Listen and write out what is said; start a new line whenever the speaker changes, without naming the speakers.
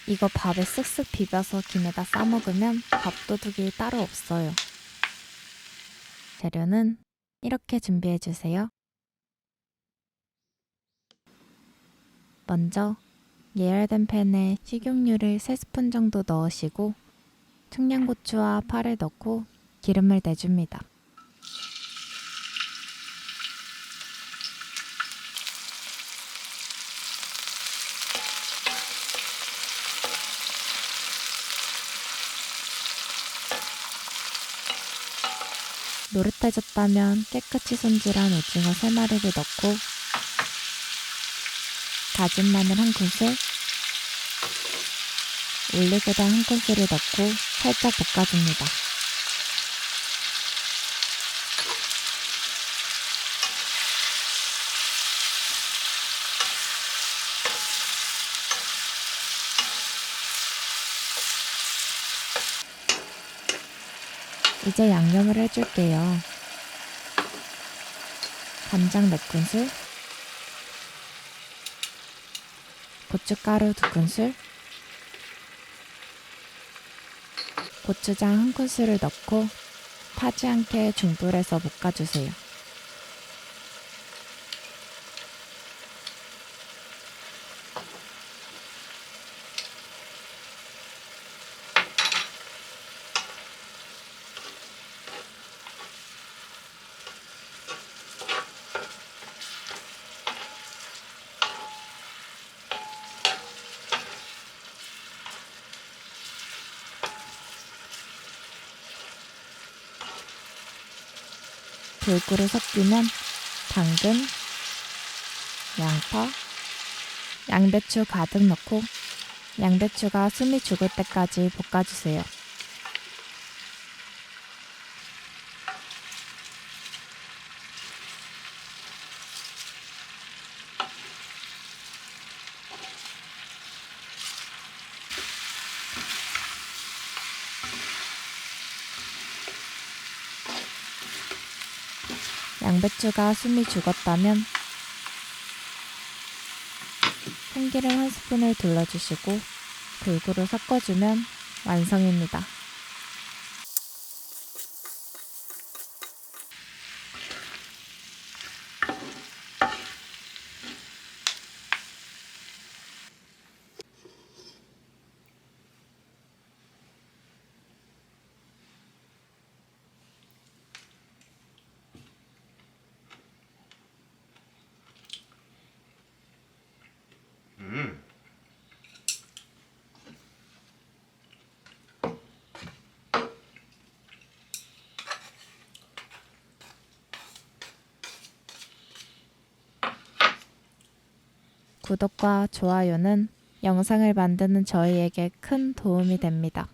이거 밥에 쓱쓱 비벼서 김에다 싸먹으면 밥도둑이 따로 없어요. 재료는 이렇게 준비해주세요. 먼저 예열된 팬에 식용유를 3스푼 정도 넣으시고 청양고추와 파를 넣고 기름을 내줍니다. 노릇해졌다면 깨끗이 손질한 오징어 3마리를 넣고 다진 마늘 1큰술, 올리고당 1큰술을 넣고 살짝 볶아줍니다. 이제 양념을 해줄게요. 간장 4큰술, 고춧가루 2큰술, 고추장 1큰술을 넣고 타지 않게 중불에서 볶아주세요. 골고루 섞이면 당근, 양파, 양배추 가득 넣고 양배추가 숨이 죽을 때까지 볶아주세요. 양배추가 숨이 죽었다면 참기름 1스푼을 둘러주시고 골고루 섞어주면 완성입니다. 구독과 좋아요는 영상을 만드는 저희에게 큰 도움이 됩니다.